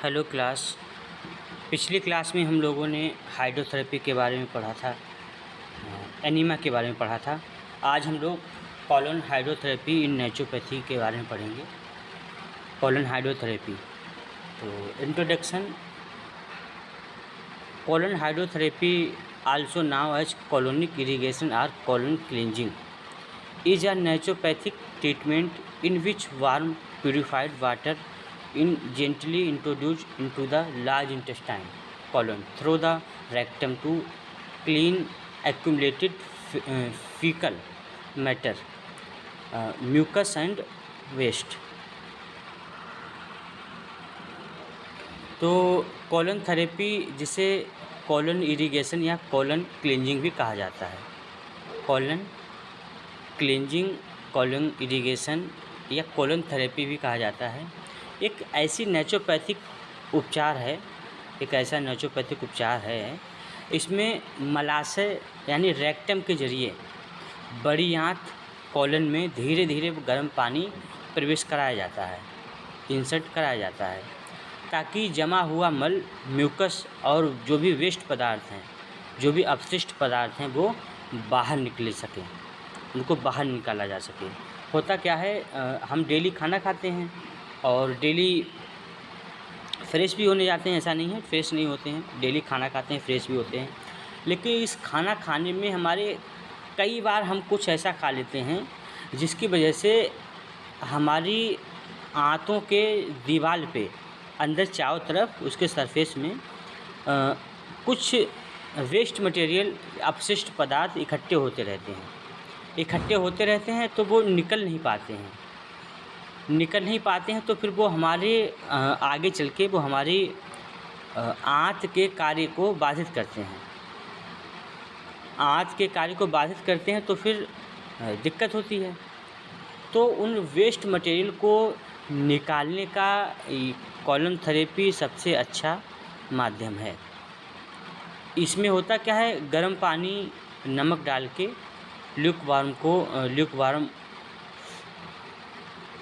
Hello class. पिछली class में हम लोगों ने हाइड्रोथेरेपी के बारे में पढ़ा था, एनीमा के बारे में पढ़ा था। आज हम लोग कॉलन हाइड्रोथेरेपी इन नेचुरोपैथी के बारे में पढ़ेंगे। Colon hydrotherapy. तो introduction. Colon hydrotherapy also now as colonic irrigation और colon cleansing is a naturopathic treatment in which warm purified water is gently introduced into the large intestine colon through the rectum to clean accumulated fecal matter, mucus and waste। तो colon therapy, जिसे colon irrigation या colon cleansing भी कहा जाता है, colon cleansing, colon irrigation या colon therapy भी कहा जाता है, एक ऐसी नेचुरोपैथिक उपचार है, एक ऐसा नेचुरोपैथिक उपचार है। इसमें मलाशय यानी रेक्टम के जरिए बड़ी आंत कॉलन में धीरे धीरे गर्म पानी प्रवेश कराया जाता है, इंसर्ट कराया जाता है, ताकि जमा हुआ मल, म्यूकस और जो भी वेस्ट पदार्थ हैं, जो भी अपशिष्ट पदार्थ हैं, वो बाहर निकल सकें, उनको बाहर निकाला जा सके। होता क्या है, हम डेली खाना खाते हैं और डेली फ्रेश भी होने जाते हैं, ऐसा नहीं है फ्रेश नहीं होते हैं, डेली खाना खाते हैं फ्रेश भी होते हैं, लेकिन इस खाना खाने में हमारे कई बार हम कुछ ऐसा खा लेते हैं जिसकी वजह से हमारी आंतों के दीवार पे अंदर चारों तरफ उसके सरफेस में कुछ वेस्ट मटेरियल, अपशिष्ट पदार्थ इकट्ठे होते रहते हैं, तो वो निकल नहीं पाते हैं, तो फिर वो हमारे आगे चल के वो हमारी आंत के कार्य को बाधित करते हैं, तो फिर दिक्कत होती है। तो उन वेस्ट मटेरियल को निकालने का कॉलन थेरेपी सबसे अच्छा माध्यम है। इसमें होता क्या है, गर्म पानी, नमक डाल के ल्यूकवार्म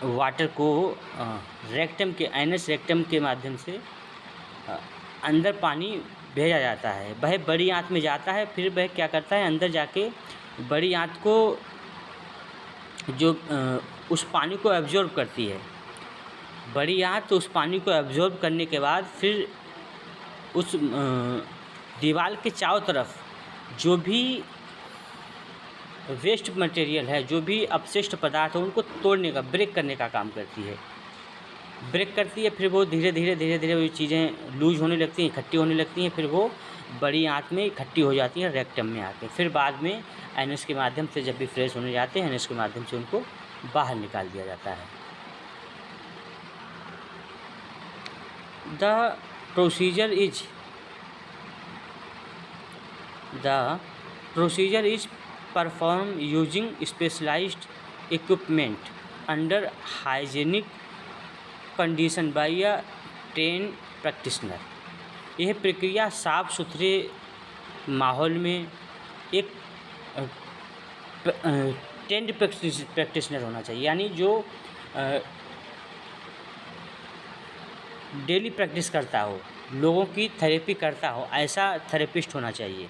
वाटर को रेक्टम के एनस रेक्टम के माध्यम से अंदर पानी भेजा जाता है। वह बड़ी आंत में जाता है, फिर वह क्या करता है, अंदर जाके बड़ी आंत को जो उस पानी को एब्जॉर्ब करती है। बड़ी आंत उस पानी को एब्जॉर्ब करने के बाद फिर उस दीवार के चारों तरफ जो भी वेस्ट मटेरियल है, जो भी अपशिष्ट पदार्थ है, उनको तोड़ने का, ब्रेक करने का काम करती है। फिर वो धीरे धीरे वो चीज़ें लूज होने लगती हैं, इकट्ठी होने लगती हैं, फिर वो बड़ी आंत में इकट्ठी हो जाती हैं रेक्टम में आके। फिर बाद में एनस के माध्यम से जब भी फ्रेश होने जाते हैं, एनस के माध्यम से उनको बाहर निकाल दिया जाता है। The procedure is perform using specialised equipment under hygienic condition by a train practitioner. यह प्रक्रिया साफ सुथरे माहौल में एक ट्रेंड प्रैक्टिशनर होना चाहिए, यानी जो डेली प्रैक्टिस करता हो, लोगों की थेरेपी करता हो, ऐसा थेरेपिस्ट होना चाहिए।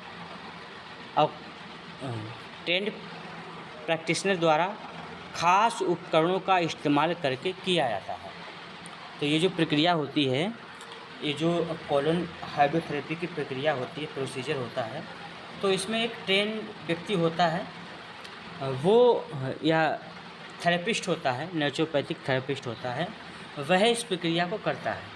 और ट्रेंड प्रैक्टिशनर द्वारा खास उपकरणों का इस्तेमाल करके किया जाता है। तो ये जो प्रक्रिया होती है, ये जो कॉलन हाइड्रोथेरेपी की प्रक्रिया होती है, प्रोसीजर होता है, तो इसमें एक ट्रेंड व्यक्ति होता है, वो या थेरेपिस्ट होता है, नेचुरोपैथिक थेरेपिस्ट होता है, वह इस प्रक्रिया को करता है।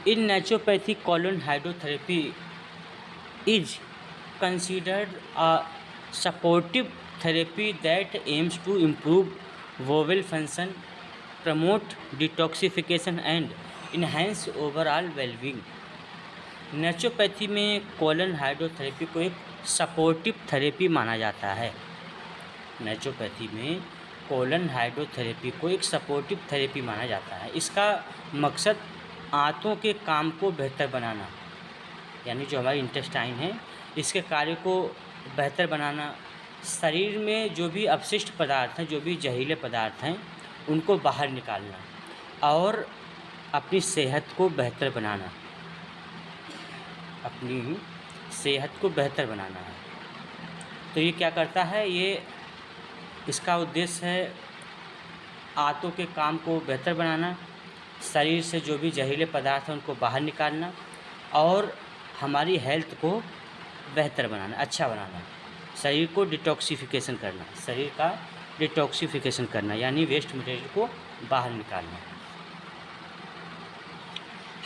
In naturopathic colon hydrotherapy is considered a supportive therapy that aims to improve bowel function, promote detoxification and enhance overall well-being। Naturopathy में कॉलन हाइड्रोथेरेपी को एक सपोर्टिव थेरेपी माना जाता है। नेचुरोपैथी में कॉलन हाइड्रोथेरेपी को एक सपोर्टिव थेरेपी माना जाता है। इसका मकसद आंतों के काम को बेहतर बनाना, यानी जो हमारी इंटेस्टाइन है, इसके कार्य को बेहतर बनाना, शरीर में जो भी अपशिष्ट पदार्थ हैं, जो भी जहरीले पदार्थ हैं, उनको बाहर निकालना और अपनी सेहत को बेहतर बनाना, अपनी सेहत को बेहतर बनाना है। तो ये क्या करता है, ये इसका उद्देश्य है आंतों के काम को बेहतर बनाना, शरीर से जो भी जहरीले पदार्थ हैं उनको बाहर निकालना और हमारी हेल्थ को बेहतर बनाना, अच्छा बनाना, शरीर को डिटॉक्सिफिकेशन करना, शरीर का डिटॉक्सिफिकेशन करना यानी वेस्ट मटेरियल को बाहर निकालना।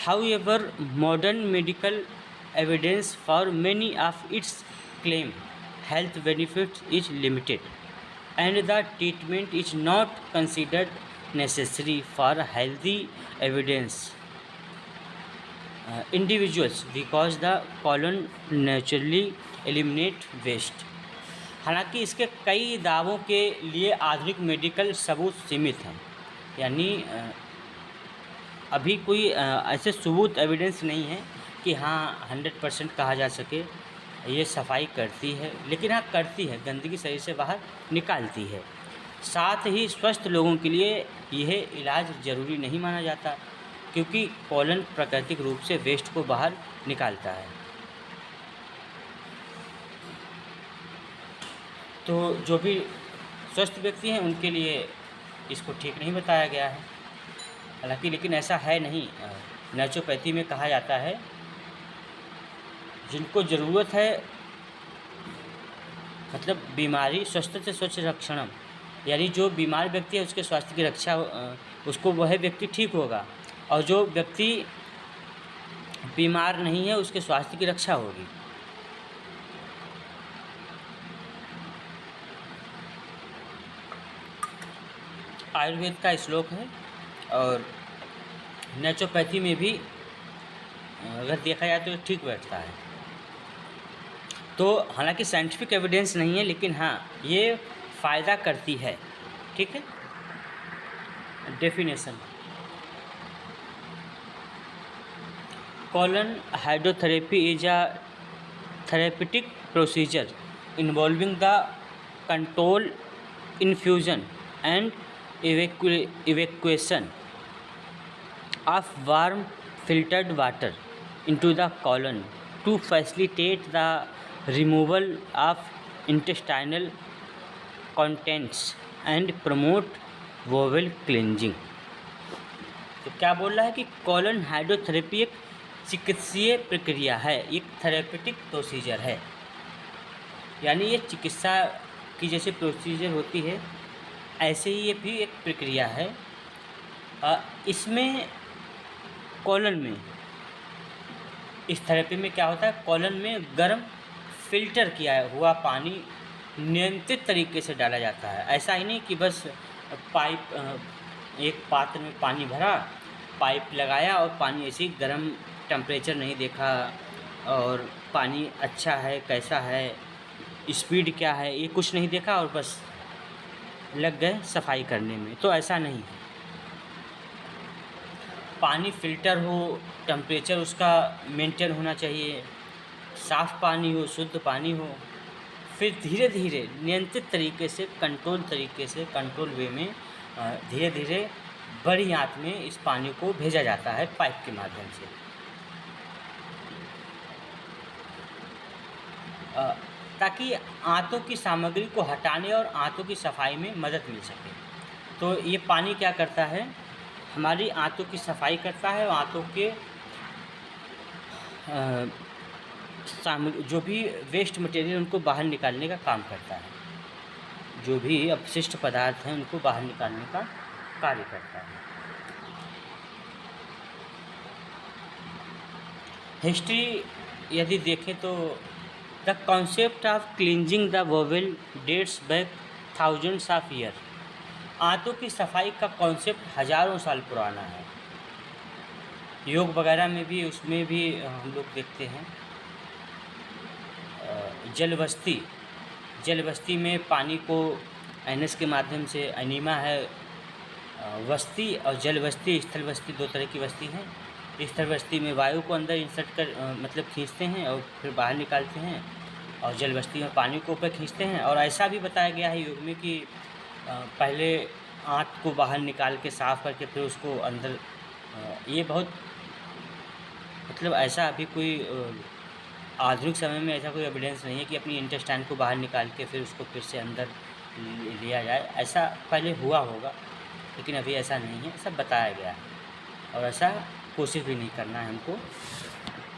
However modern medical evidence for many of its claim health benefits is limited and the treatment is not considered necessary for healthy evidence individuals because the colon naturally eliminate waste। हालांकि इसके कई दावों के लिए आधुनिक मेडिकल सबूत सीमित हैं, यानी अभी कोई ऐसे सबूत एविडेंस नहीं है कि हाँ 100% कहा जा सके ये सफाई करती है, लेकिन हाँ करती है, गंदगी शरीर से बाहर निकालती है। साथ ही स्वस्थ लोगों के लिए यह इलाज ज़रूरी नहीं माना जाता क्योंकि कॉलन प्राकृतिक रूप से वेस्ट को बाहर निकालता है। तो जो भी स्वस्थ व्यक्ति हैं उनके लिए इसको ठीक नहीं बताया गया है। हालांकि लेकिन ऐसा है नहीं, नेचुरोपैथी में कहा जाता है जिनको ज़रूरत है, मतलब बीमारी स्वस्थ से स्वच्छ रक्षणम, यानी जो बीमार व्यक्ति है उसके स्वास्थ्य की रक्षा, उसको वह व्यक्ति ठीक होगा, और जो व्यक्ति बीमार नहीं है उसके स्वास्थ्य की रक्षा होगी। आयुर्वेद का श्लोक है और नेचुरोपैथी में भी अगर देखा जाए तो ठीक बैठता है। तो हालांकि साइंटिफिक एविडेंस नहीं है, लेकिन हाँ ये फ़ायदा करती है। ठीक है। Definition, colon hydrotherapy is a therapeutic procedure involving the control, infusion and evacuation of warm filtered water into the colon to facilitate the removal of intestinal contents and promote bowel cleansing। तो क्या बोल रहा है कि colon hydrotherapy एक चिकित्सीय प्रक्रिया है, एक थेरेपेटिक प्रोसीजर है, यानी ये चिकित्सा की जैसे प्रोसीजर होती है ऐसे ही ये भी एक प्रक्रिया है। इसमें कॉलन में, इस थेरेपी में क्या होता है, कॉलन में गर्म फिल्टर किया हुआ पानी नियंत्रित तरीके से डाला जाता है। ऐसा ही नहीं कि बस एक पात्र में पानी भरा, पाइप लगाया और पानी ऐसे ही गर्म, टेम्परेचर नहीं देखा और पानी अच्छा है कैसा है, स्पीड क्या है, ये कुछ नहीं देखा और बस लग गए सफाई करने में। तो ऐसा नहीं है, पानी फ़िल्टर हो, टेम्परेचर उसका मेंटेन होना चाहिए, साफ़ पानी हो, शुद्ध पानी हो, फिर धीरे धीरे नियंत्रित तरीके से, कंट्रोल वे में धीरे धीरे बड़ी आंत में इस पानी को भेजा जाता है पाइप के माध्यम से, ताकि आंतों की सामग्री को हटाने और आंतों की सफाई में मदद मिल सके। तो ये पानी क्या करता है, हमारी आंतों की सफाई करता है और आंतों के जो भी वेस्ट मटेरियल उनको बाहर निकालने का काम करता है, जो भी अपशिष्ट पदार्थ हैं उनको बाहर निकालने का कार्य करता है। हिस्ट्री यदि देखें तो the concept of cleansing the bowel dates back thousands of year. आंतों की सफाई का कॉन्सेप्ट हज़ारों साल पुराना है। योग वगैरह में भी, उसमें भी हम लोग देखते हैं जल बस्ती में पानी को एनएस के माध्यम से, एनीमा है बस्ती और जल बस्ती, स्थल बस्ती, दो तरह की बस्ती है। स्थल बस्ती में वायु को अंदर इंसर्ट कर मतलब खींचते हैं और फिर बाहर निकालते हैं, और जल बस्ती में पानी को ऊपर खींचते हैं। और ऐसा भी बताया गया है योग में कि पहले आंत को बाहर निकाल के साफ़ करके फिर उसको अंदर ये बहुत मतलब ऐसा अभी कोई आधुनिक समय में ऐसा कोई एविडेंस नहीं है कि अपनी इंटेस्टाइन को बाहर निकाल के फिर उसको फिर से अंदर लिया जाए। ऐसा पहले हुआ होगा लेकिन अभी ऐसा नहीं है, सब बताया गया है और ऐसा कोशिश भी नहीं करना है हमको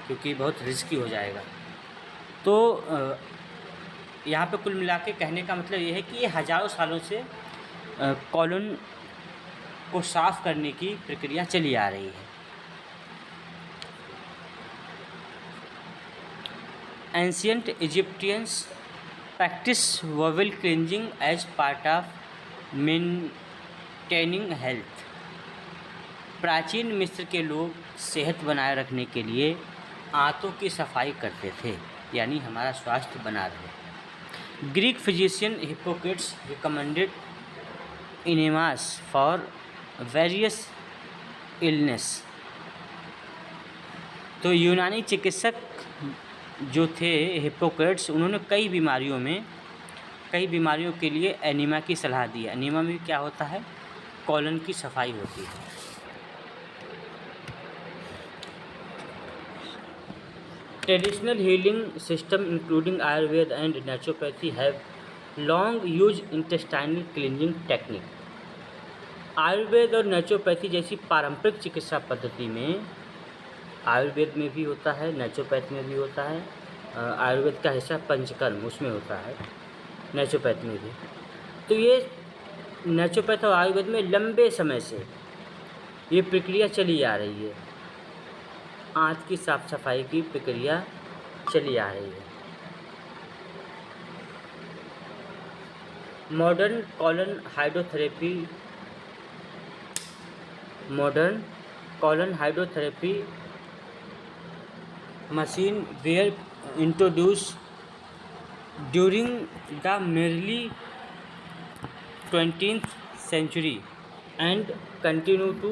क्योंकि बहुत रिस्की हो जाएगा। तो यहाँ पे कुल मिला के कहने का मतलब ये है कि ये हज़ारों सालों से कॉलन को साफ़ करने की प्रक्रिया चली आ रही है। Ancient Egyptians practice bowel cleansing as part of maintaining health. प्राचीन मिस्र के लोग सेहत बनाए रखने के लिए आंतों की सफाई करते थे, यानी हमारा स्वास्थ्य बना रहे। Greek physician Hippocrates recommended enemas for various illness. तो यूनानी चिकित्सक जो थे हिप्पोक्रेट्स, उन्होंने कई बीमारियों के लिए एनीमा की सलाह दी। एनीमा में क्या होता है, कॉलन की सफाई होती है। Traditional healing system including Ayurveda and naturopathy have long use intestinal cleansing technique. Ayurveda और नेचुरोपैथी जैसी पारंपरिक चिकित्सा पद्धति में, आयुर्वेद में भी होता है, नेचुरोपैथी में भी होता है, आयुर्वेद का हिस्सा पंचकर्म उसमें होता है, नेचुरोपैथी में भी। तो ये नेचुरोपैथी और आयुर्वेद में लंबे समय से ये प्रक्रिया चली आ रही है, आंत की साफ सफाई की प्रक्रिया चली आ रही है। Modern colon hydrotherapy machine were introduced during the early 20th century and continue to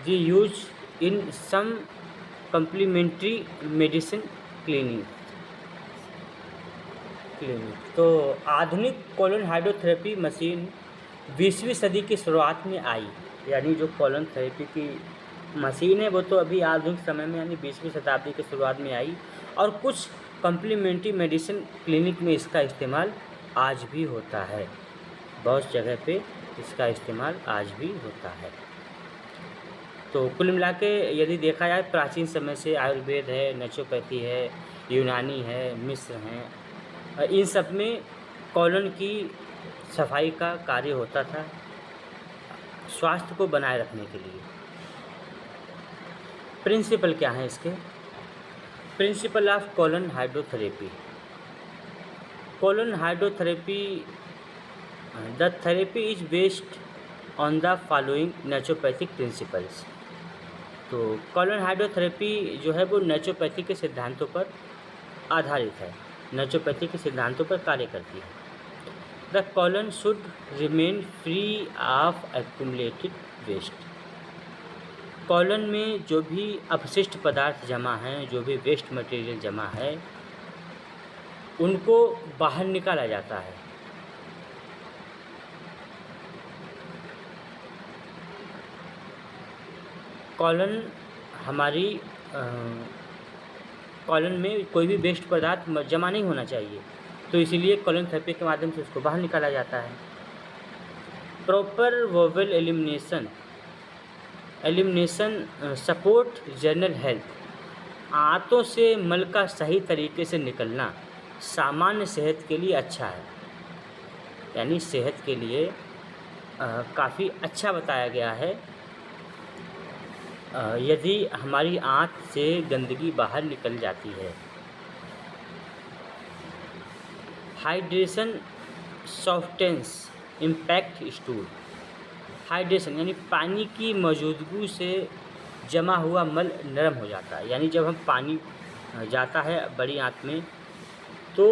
be used in some complementary medicine clinic। तो आधुनिक कॉलन हाइड्रोथेरेपी मशीन 20वीं सदी की शुरुआत में आई, यानी जो कॉलन थेरेपी की मशीन है वो तो अभी आधुनिक समय में यानी 20वीं शताब्दी की शुरुआत में आई और कुछ कम्प्लीमेंट्री मेडिसिन क्लिनिक में इसका इस्तेमाल आज भी होता है। बहुत जगह पे इसका इस्तेमाल आज भी होता है। तो कुल मिला के यदि देखा जाए, प्राचीन समय से आयुर्वेद है, नेचुरोपैथी है, यूनानी है, मिस्र हैं, इन सब में कॉलन की सफाई का कार्य होता था स्वास्थ्य को बनाए रखने के लिए। प्रिंसिपल क्या है इसके? Principle of colon hydrotherapy. Colon hydrotherapy, the therapy is based on the following naturopathic principles. तो कॉलन हाइड्रोथेरेपी जो है वो नेचुरोपैथी के सिद्धांतों पर आधारित है, नेचुरोपैथी के सिद्धांतों पर कार्य करती है। The colon should remain free of accumulated waste. Colon में जो भी अपशिष्ट पदार्थ जमा हैं, जो भी वेस्ट मटेरियल जमा है, उनको बाहर निकाला जाता है। कॉलन हमारी कॉलन में कोई भी वेस्ट पदार्थ जमा नहीं होना चाहिए, तो इसीलिए कॉलन थेरेपी के माध्यम से उसको बाहर निकाला जाता है। Proper vowel elimination support general health. आंतों से मल का सही तरीके से निकलना सामान्य सेहत के लिए अच्छा है, यानी सेहत के लिए काफ़ी अच्छा बताया गया है। यदि हमारी आंत से गंदगी बाहर निकल जाती है। Hydration softens impact stool. Hydration यानी पानी की मौजूदगी से जमा हुआ मल नरम हो जाता है, यानी जब हम पानी जाता है बड़ी आंत में तो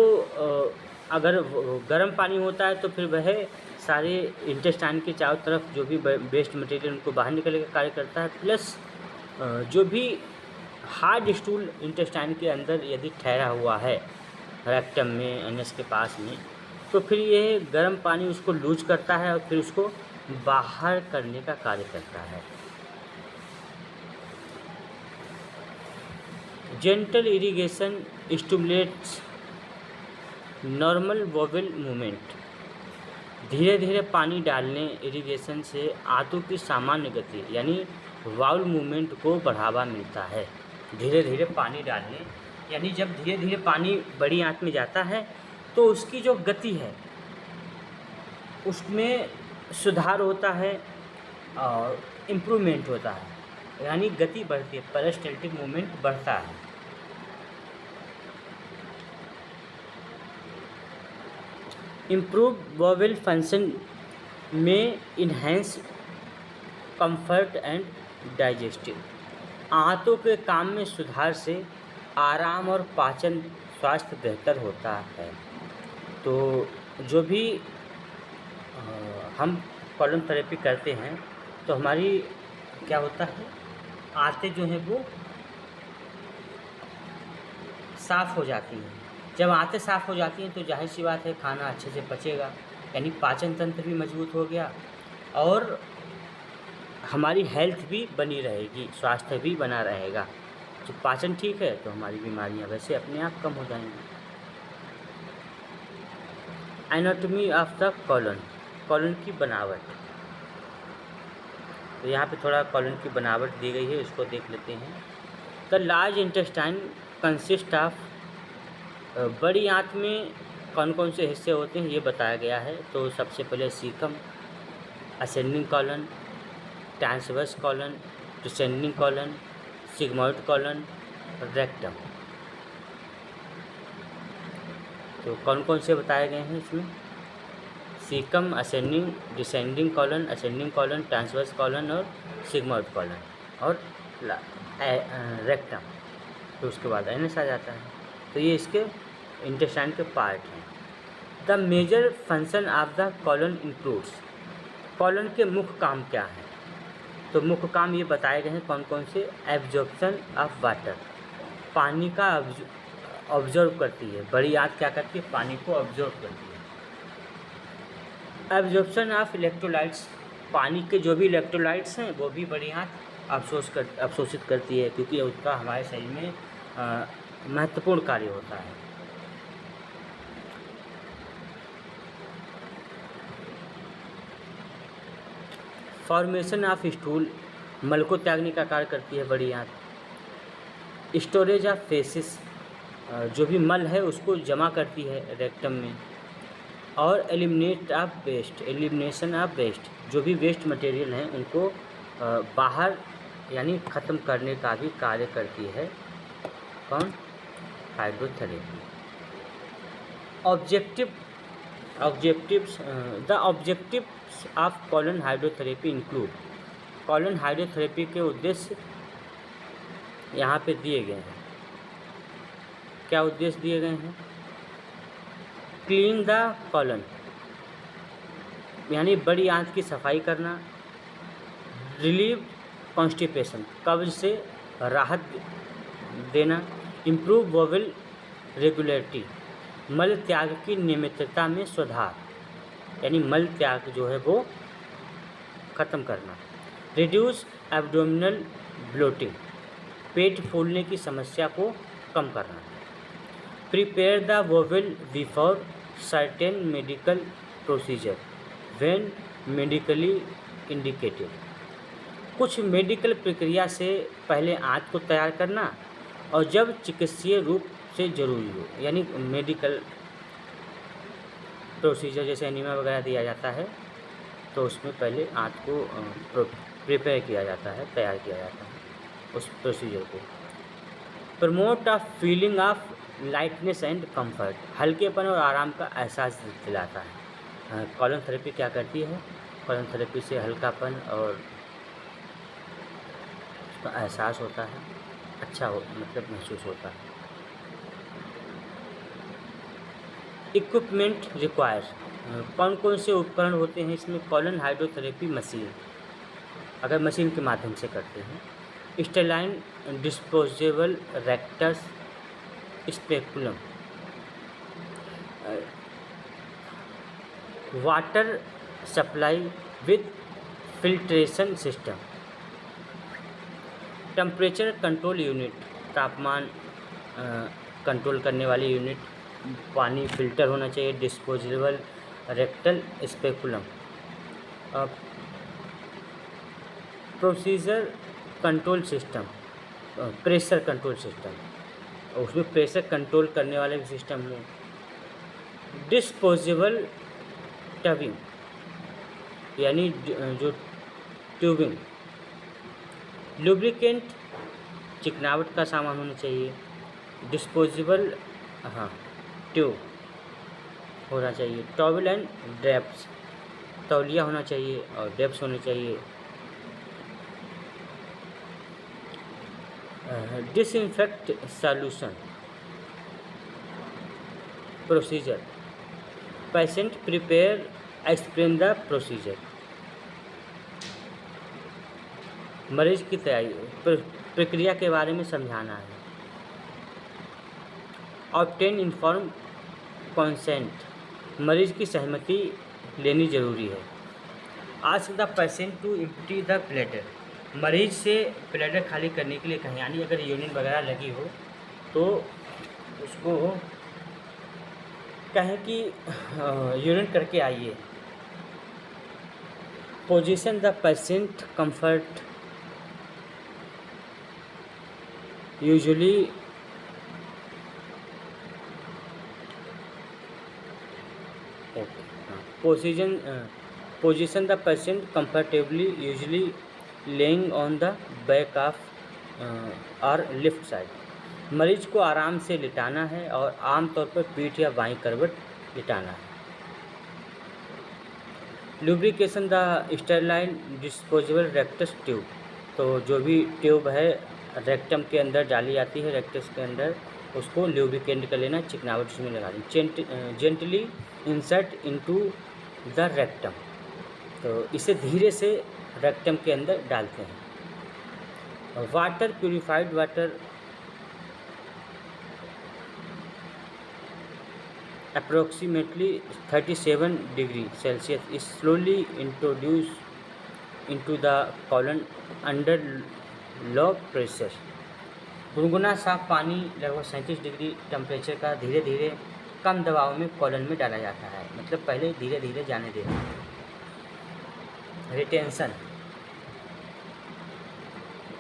अगर गर्म पानी होता है तो फिर वह सारे इंटेस्टाइन के चारों तरफ जो भी वेस्ट मटेरियल उनको बाहर निकलने का कार्य करता है, प्लस जो भी हार्ड स्टूल इंटेस्टाइन के अंदर यदि ठहरा हुआ है रेक्टम में, एनएस के पास में, तो फिर ये गर्म पानी उसको लूज करता है और फिर उसको बाहर करने का कार्य करता है। Gentle irrigation stimulates normal vowel movement. धीरे धीरे पानी डालने इरिगेशन से आंतों की सामान्य गति यानी वाउल मूवमेंट को बढ़ावा मिलता है। धीरे धीरे पानी डालने यानी जब धीरे धीरे पानी बड़ी आंत में जाता है तो उसकी जो गति है उसमें सुधार होता है और इम्प्रूवमेंट होता है, यानी गति बढ़ती है, पेरिस्टाल्टिक मूवमेंट बढ़ता है। इम्प्रूव वोवेल फंक्शन में इन्हेंस कंफर्ट एंड डाइजेस्टिव। आंतों के काम में सुधार से आराम और पाचन स्वास्थ्य बेहतर होता है। तो जो भी हम कॉलम थेरेपी करते हैं तो हमारी क्या होता है, आंतें जो हैं वो साफ़ हो जाती हैं। जब आंतें साफ़ हो जाती हैं तो जाहिर सी बात है खाना अच्छे से पचेगा, यानी पाचन तंत्र भी मजबूत हो गया और हमारी हेल्थ भी बनी रहेगी, स्वास्थ्य भी बना रहेगा। जब पाचन ठीक है तो हमारी बीमारियां वैसे अपने आप कम हो जाएंगी। Anatomy of the colon, colon की बनावट। तो यहाँ पे थोड़ा कॉलन की बनावट दी गई है, इसको देख लेते हैं। The large intestine consist of, बड़ी आंत में कौन कौन से हिस्से होते हैं ये बताया गया है। तो सबसे पहले caecum, ascending colon, transverse colon, descending colon, sigmoid colon, rectum. तो कौन कौन से बताए गए हैं इसमें, caecum, ascending, descending colon, ascending colon, transverse colon और सिग्मॉइड कॉलन और रेक्टम। तो उसके बाद एनस आ जाता है। तो ये इसके इंटेस्टाइन के पार्ट हैं। The major function of the colon includes, colon के मुख्य काम क्या हैं। तो मुख्य काम ये बताए गए हैं कौन कौन से। एब्जॉर्प्शन ऑफ वाटर, पानी का ऑब्जर्व करती है, बड़ी आंत क्या करती है, पानी को ऑब्जर्व करती है। एब्जॉर्प्शन ऑफ इलेक्ट्रोलाइट्स, पानी के जो भी इलेक्ट्रोलाइट्स हैं वो भी बड़ी आंत अवशोषित करती है, क्योंकि उसका हमारे शरीर में महत्वपूर्ण कार्य होता है। फॉर्मेशन ऑफ स्टूल, मल को त्यागने का कार्य करती है बड़ी आंत। स्टोरेज ऑफ फेसिस, जो भी मल है उसको जमा करती है रेक्टम में। और एलिमिनेशन ऑफ वेस्ट, जो भी वेस्ट मटेरियल हैं उनको बाहर यानी ख़त्म करने का भी कार्य करती है कौन, hydrotherapy. The objectives of colon hydrotherapy include, colon hydrotherapy के उद्देश्य यहाँ पे दिए गए हैं। क्या उद्देश्य दिए गए हैं, क्लीन द कॉलन यानी बड़ी आंत की सफाई करना। रिलीव कॉन्स्टिपेशन, कब्ज से राहत देना। इम्प्रूव वोवेल रेगुलरिटी, मल त्याग की नियमितता में सुधार, यानी मल त्याग जो है वो ख़त्म करना। रिड्यूस एब्डोमिनल ब्लोटिंग, पेट फूलने की समस्या को कम करना। Prepare the vowel before certain medical procedure when medically indicated, कुछ मेडिकल प्रक्रिया से पहले आंत को तैयार करना और जब चिकित्सीय रूप से ज़रूरी हो, यानी मेडिकल प्रोसीजर जैसे एनीमिया वगैरह दिया जाता है तो उसमें पहले आंत को प्रिपेयर किया जाता है, तैयार किया जाता है उस प्रोसीजर को। Promote of feeling of lightness and comfort, हल्केपन और आराम का एहसास दिलाता है। कॉलन थेरेपी क्या करती है, कॉलन थेरेपी से हल्कापन और उसका एहसास होता है, अच्छा मतलब महसूस होता है। इक्विपमेंट रिक्वायर, कौन कौन से उपकरण होते हैं इसमें। कॉलन हाइड्रोथेरेपी मशीन, अगर मशीन के माध्यम से करते हैं। Sterile disposable rectus speculum, water supply with filtration system. Temperature control unit, तापमान कंट्रोल करने वाली यूनिट। पानी फिल्टर होना चाहिए। Disposable rectal speculum. Procedure control system, pressure control system, उसमें प्रेशर कंट्रोल करने वाले भी सिस्टम है। डिस्पोजेबल टबिंग, यानी जो ट्यूबिंग। लुब्रिकेंट, चिकनावट का सामान होना चाहिए। डिस्पोजेबल ट्यूब होना चाहिए। टॉवल एंड ड्रैप्स, तौलिया होना चाहिए और ड्रैप्स होने चाहिए। Disinfect solution. Procedure, patient prepare explain the procedure. मरीज की तैयारी, प्रक्रिया के बारे में समझाना है। ऑब्टेन इन्फॉर्म कंसेंट, मरीज की सहमति लेनी जरूरी है। Ask the patient to empty the bladder, मरीज से ब्लैडर खाली करने के लिए कहें, यानी अगर यूरिन वगैरह लगी हो तो उसको कहें कि यूरिन करके आइए। Position the patient comfort, usually position the patient comfortably, usually laying on the back of और लेफ्ट साइड। मरीज को आराम से लिटाना है और आमतौर पर पीठ या बाईं करवट लिटाना है। Lubrication the sterile disposable rectus tube, तो जो भी ट्यूब है रेक्टम के अंदर डाली जाती है, रेक्टस के अंदर, उसको लुब्रिकेंट कर लेना, चिकनावट उसमें लगा दी। Gently insert into the rectum, तो इसे धीरे से रेक्टम के अंदर डालते हैं। Water, purified water approximately 37 degree Celsius is slowly introduced into the colon under low pressure। गुनगुना साफ पानी लगभग 37 डिग्री टेम्परेचर का धीरे धीरे कम दबाव में कॉलन में डाला जाता है, मतलब पहले धीरे धीरे जाने देना। Retention,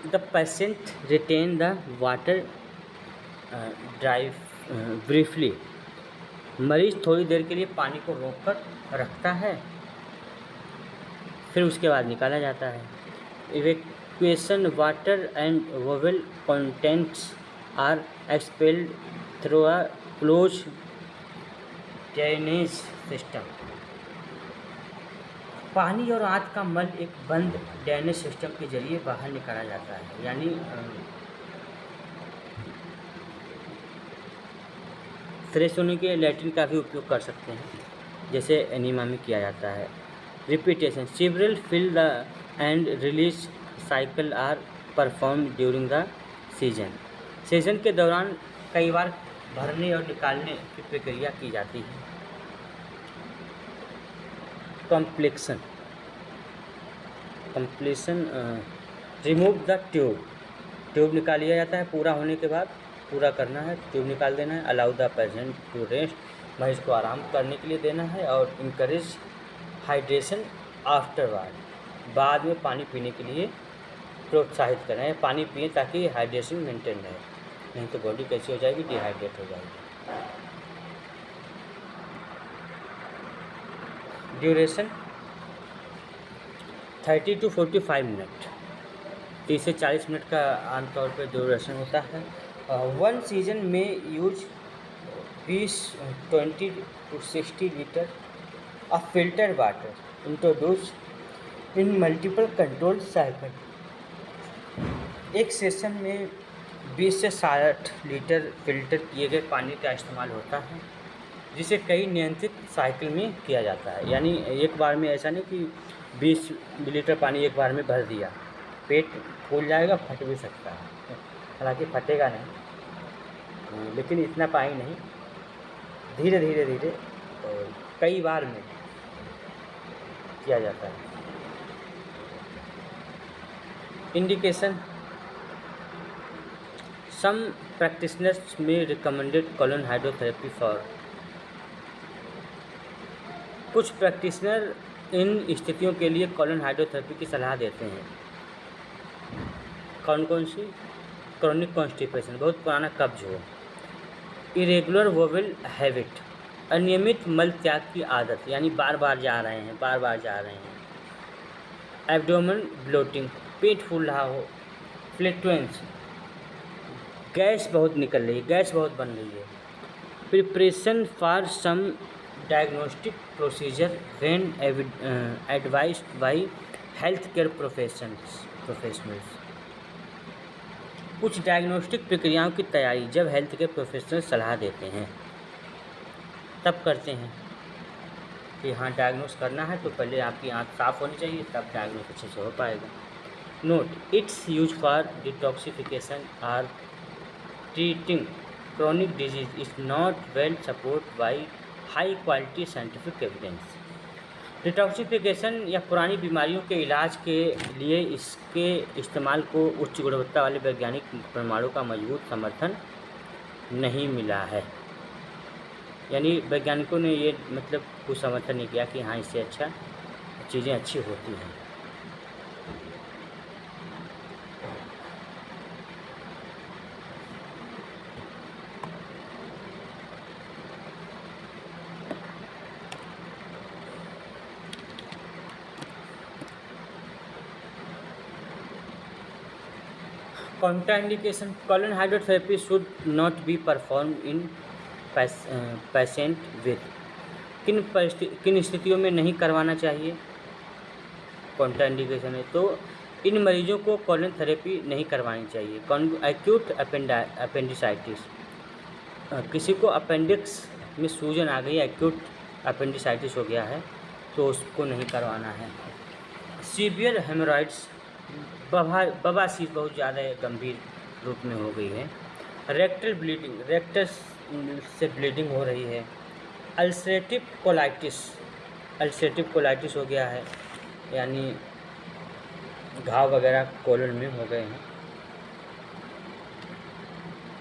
the patient retain the water briefly, मरीज थोड़ी देर के लिए पानी को रोककर रखता है, फिर उसके बाद निकाला जाता है। Evacuation, water and bowel contents are expelled through a close drainage system. पानी और आंत का मल एक बंद ड्रेनेज सिस्टम के जरिए बाहर निकाला जाता है, यानी फ्रेश होने के लिए लैट्रिन का भी उपयोग कर सकते हैं, जैसे एनीमा में किया जाता है। Repetition, several fill the and release cycle are perform during the session. Session के दौरान कई बार भरने और निकालने की प्रक्रिया की जाती है। Completion, remove the tube, tube निकाल लिया जाता है पूरा होने के बाद, पूरा करना है, ट्यूब निकाल देना है। Allow the patient to rest, मरीज को आराम करने के लिए देना है। और इनकरेज हाइड्रेशन आफ्टरवार्ड, बाद में पानी पीने के लिए प्रोत्साहित करना है, पानी पिए ताकि हाइड्रेशन मेंटेन रहे, नहीं तो बॉडी कैसी हो जाएगी, डिहाइड्रेट हो जाएगी। ड्यूरेशन 30 to 45 मिनट, 30 से 40 मिनट का आमतौर पर ड्यूरेशन होता है। वन सीजन में use 20 to 60 litre of filter water introduce in multiple control cycle. एक सेशन में 20 से 60 लीटर फिल्टर किए गए पानी का इस्तेमाल होता है, जिसे कई नियंत्रित साइकिल में किया जाता है। यानी एक बार में ऐसा नहीं कि 20 लीटर पानी एक बार में भर दिया, पेट फूल जाएगा, फट भी सकता है, हालांकि फटेगा नहीं, लेकिन इतना पानी नहीं, धीरे धीरे धीरे और कई बार में किया जाता है। इंडिकेशन, सम प्रैक्टिशनर्स में रिकमेंडेड कॉलन हाइड्रोथेरेपी फॉर, कुछ प्रैक्टिशनर इन स्थितियों के लिए कॉलन हाइड्रोथेरेपी की सलाह देते हैं। कौन कौन सी? क्रॉनिक कॉन्स्टिपेशन, बहुत पुराना कब्ज हो, इरेगुलर वोवेल हैबिट, अनियमित मल त्याग की आदत, यानी बार बार जा रहे हैं, एब्डोमेन ब्लोटिंग, पेट फूल रहा हो, फ्लैटुलेंस, गैस बहुत निकल रही है, गैस बहुत बन रही है, preparation for some diagnostic procedure when advised by health care professionals, कुछ डायग्नोस्टिक प्रक्रियाओं की तैयारी जब हेल्थ केयर प्रोफेशनल सलाह देते हैं तब करते हैं कि हाँ डायग्नोस करना है तो पहले आपकी आँख साफ़ होनी चाहिए, तब डायग्नोस अच्छे से हो पाएगा। Note, it's use for detoxification or treating chronic disease is not well supported by high quality scientific evidence। Detoxification या पुरानी बीमारियों के इलाज के लिए इसके इस्तेमाल को उच्च गुणवत्ता वाले वैज्ञानिक प्रमाणों का मजबूत समर्थन नहीं मिला है, यानी वैज्ञानिकों ने ये मतलब कुछ समर्थन नहीं किया कि हाँ इससे अच्छा चीज़ें अच्छी होती हैं। Contraindication, colon hydrotherapy should not be perform in patient with, किन स्थितियों में नहीं करवाना चाहिए? कॉन्ट्राइंडिकेशन है तो इन मरीजों को कॉलन थेरेपी नहीं करवानी चाहिए। एक्यूट अपेंडिसाइटिस, किसी को अपेंडिक्स में सूजन आ गई, एक्यूट अपेंडिसाइटिस हो गया है तो उसको नहीं करवाना है। सीवियर हेमोरॉइड्स, बवासीर बहुत ज़्यादा गंभीर रूप में हो गई है। रेक्टल ब्लीडिंग, रेक्टस से ब्लीडिंग हो रही है। अल्सरेटिव कोलाइटिस हो गया है, यानी घाव वगैरह कोलन में हो गए हैं।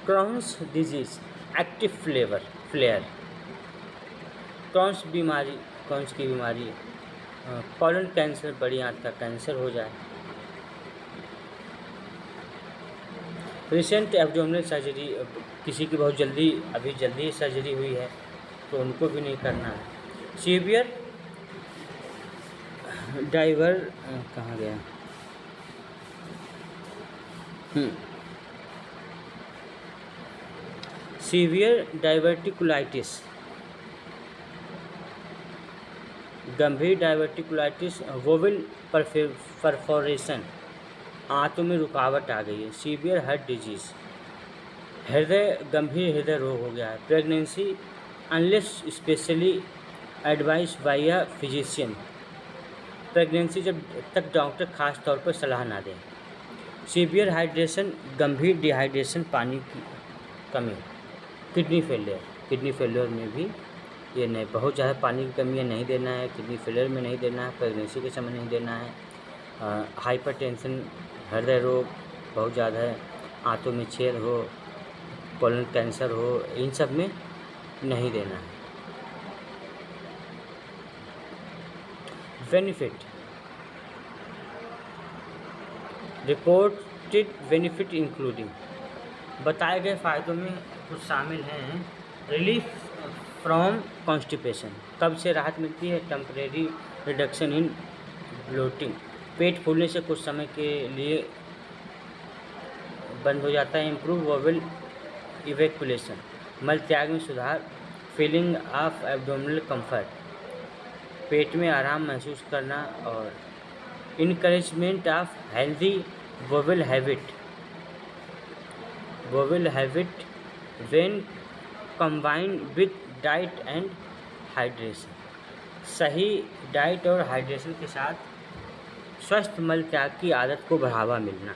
Crohn's disease, active flare, Crohn's की बीमारी, कॉलन कैंसर, बड़ी आंत का कैंसर हो जाए। रिसेंट एब्डोमिनल सर्जरी, किसी की बहुत जल्दी सर्जरी हुई है तो उनको भी नहीं करना है। सीवियर डाइवर कहाँ गया? सीवियर डाइवर्टिकुलाइटिस, गंभीर डाइवर्टिकुलाइटिस, वोवेल परफोरेशन, आंतों में रुकावट आ गई है। सीवियर हार्ट डिजीज़, गंभीर हृदय रोग हो गया है। Pregnancy unless specially advise by a physician, pregnancy जब तक डॉक्टर खास तौर पर सलाह ना दें। सीवियर हाइड्रेशन, गंभीर डिहाइड्रेशन, पानी की कमी। किडनी फेलियर में भी ये नहीं, बहुत ज़्यादा पानी की कमी है, नहीं देना है। किडनी फेलियर में नहीं देना है, प्रेगनेंसी के समय नहीं देना है। हाइपरटेंशन, हृदय रोग बहुत ज़्यादा है, आंतों में छेद हो, कोलन कैंसर हो, इन सब में नहीं देना है। बेनिफिट, रिपोर्टेड बेनिफिट इंक्लूडिंग, बताए गए फ़ायदों में कुछ शामिल हैं। रिलीफ फ्रॉम कॉन्स्टिपेशन, कब्ज से राहत मिलती है। टेम्परेरी रिडक्शन इन ब्लोटिंग, पेट फूलने से कुछ समय के लिए बंद हो जाता है। इम्प्रूव वोवेल इवैक्यूलेशन, मल त्याग में सुधार। फीलिंग ऑफ एब्डोमिनल कंफर्ट, पेट में आराम महसूस करना। और encouragement of healthy vowel habit when combined with diet and hydration, सही डाइट और हाइड्रेशन के साथ स्वस्थ मल त्याग की आदत को बढ़ावा मिलना,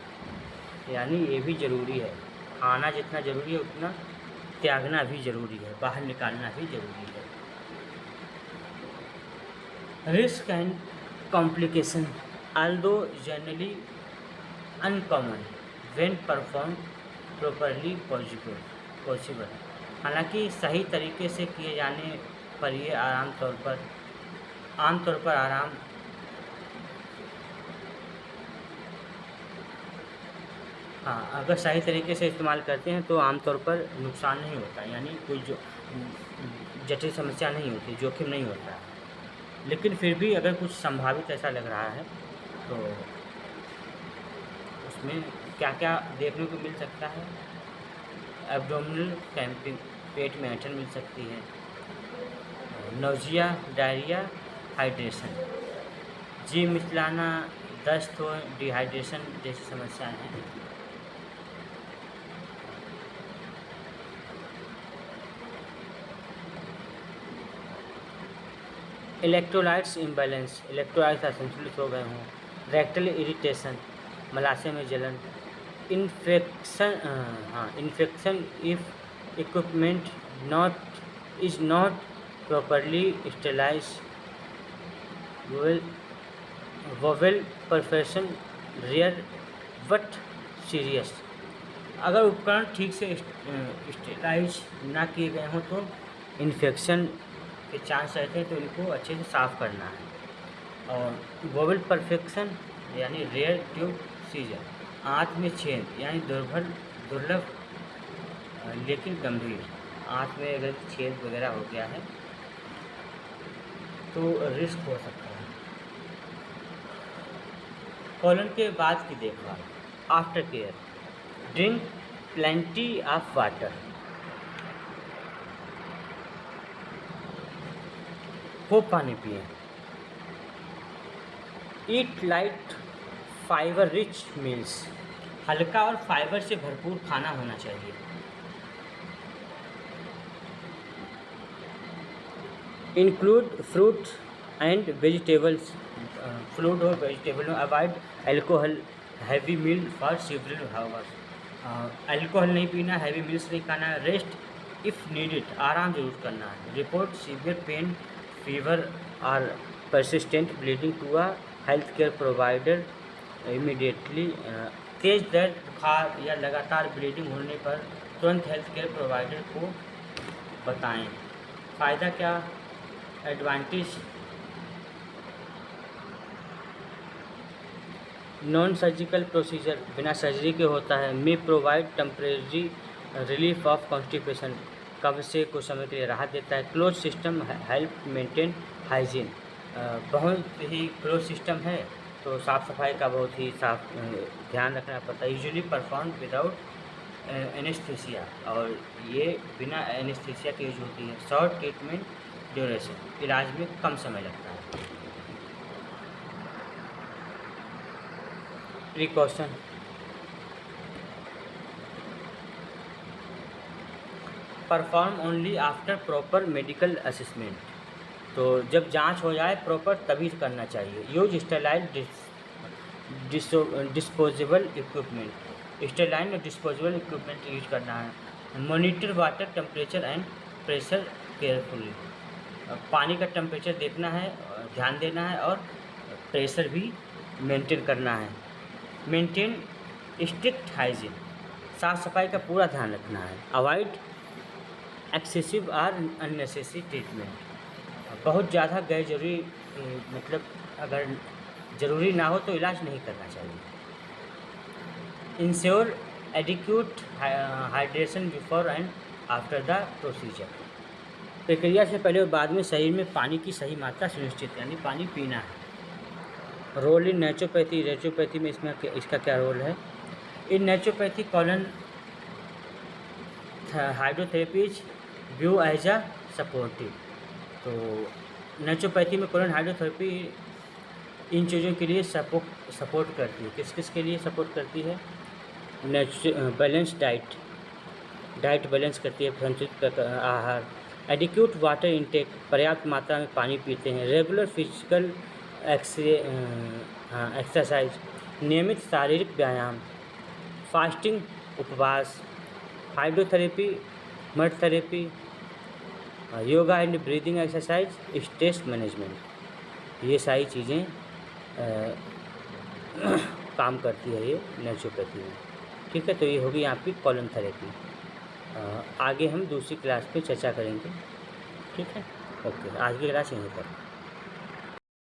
यानी ये भी ज़रूरी है। खाना जितना ज़रूरी है उतना त्यागना भी ज़रूरी है, बाहर निकालना भी ज़रूरी है। Risk and complication, although generally uncommon when perform properly possible. हालांकि सही तरीके से किए जाने पर ये आमतौर पर आराम हाँ, अगर सही तरीके से इस्तेमाल करते हैं तो आमतौर पर नुकसान नहीं होता, यानी कोई जो जटिल समस्या नहीं होती, जोखिम नहीं होता है। लेकिन फिर भी अगर कुछ संभावित ऐसा लग रहा है तो उसमें क्या क्या देखने को मिल सकता है? एब्डोमिनल क्रैम्पिंग, पेट में ऐंठन मिल सकती है, नौजिया, डायरिया, हाइड्रेशन, जी मिचलाना, दस्त हो, डिहाइड्रेशन जैसी समस्याएं हैं। इलेक्ट्रोलाइट्स इम्बैलेंस, इलेक्ट्रोलाइट्स असंतुलित हो गए हों, रेक्टल इरिटेशन, मलाशय में जलन, infection if equipment not properly sterilize, bowel perforation rare but serious. अगर उपकरण ठीक से स्टेलाइज ना किए गए हों तो इन्फेक्शन के चांस रहते हैं, तो इनको अच्छे से साफ़ करना है। और वोवेल परफेक्शन यानी रेयर ट्यूब सीजर, आँत में छेद यानी दुर्लभ लेकिन गंभीर। आँत में अगर छेद वगैरह हो गया है तो रिस्क हो सकता है। कॉलन के बाद की देखभाल, after care, drink plenty of water, खूब पानी पिएं। Eat light fibre rich meals, हल्का और फाइबर से भरपूर खाना होना चाहिए। Include fruit and vegetables, fruit और वेजिटेबल में avoid alcohol heavy meal for several hours, alcohol नहीं पीना, हैवी मील्स नहीं खाना है। रेस्ट इफ़ नीडेड, आराम जरूर करना है। रिपोर्ट सीवियर पेन, फीवर और persistent bleeding to a health care provider immediately, तेज़ दर्द, बुखार या लगातार ब्लीडिंग होने पर तुरंत हेल्थ केयर प्रोवाइडर को बताएं। फ़ायदा क्या? एडवांटेज, नॉन सर्जिकल प्रोसीजर, बिना सर्जरी के होता है। May provide temporary relief of constipation, कब्ज से कुछ समय के लिए राहत देता है। Close system help maintain hygiene, बहुत ही क्लोज सिस्टम है तो साफ़ सफाई का बहुत ही ध्यान रखना पड़ता है। यूजुअली परफॉर्म विदाउट एनेस्थीसिया, और ये बिना एनेस्थीसिया के यूज होती है। शॉर्ट ट्रीटमेंट ड्यूरेशन, इलाज में कम समय लगता है। Precaution, perform only after proper medical assessment, तो जब जांच हो जाए प्रॉपर तभी करना चाहिए। Use sterile disposable equipment, sterile और डिस्पोजेबल इक्विपमेंट यूज करना है। Monitor water temperature and pressure carefully, पानी का टेम्परेचर देखना है, ध्यान देना है, और प्रेशर भी मेंटेन करना है। मेंटेन स्ट्रिक्ट हाइजीन, साफ़ सफाई का पूरा ध्यान रखना है। अवॉइड एक्सेसिव और अननेसेसरी ट्रीटमेंट, बहुत ज़्यादा गैर जरूरी मतलब अगर ज़रूरी ना हो तो इलाज नहीं करना चाहिए। Ensure adequate hydration before and after the procedure, प्रक्रिया से पहले और बाद में शरीर में पानी की सही मात्रा सुनिश्चित, यानी पानी पीना है। रोल इन नेचुरोपैथी, नेचुरोपैथी में इसका क्या रोल है? In naturopathy colon hydrotherapy's view as a supportive, तो नेचुरोपैथी में कॉलन हाइड्रोथेरेपी इन चीज़ों के लिए सपोर्ट करती है। किस किस के लिए सपोर्ट करती है? बैलेंस डाइट बैलेंस करती है, संतुलित आहार। एडिक्यूट वाटर इंटेक, पर्याप्त मात्रा में पानी पीते हैं। रेगुलर फिजिकल एक्सरसाइज, नियमित शारीरिक व्यायाम। फास्टिंग, उपवास। Hydrotherapy, mud therapy, yoga and breathing exercise, stress management, ये सारी चीज़ें काम करती है ये नेचुरोपैथी में। ठीक है, तो ये होगी आपकी कॉलन थेरेपी। आगे हम दूसरी क्लास पे चर्चा करेंगे। ठीक है, ओके, आज की क्लास यहीं तक।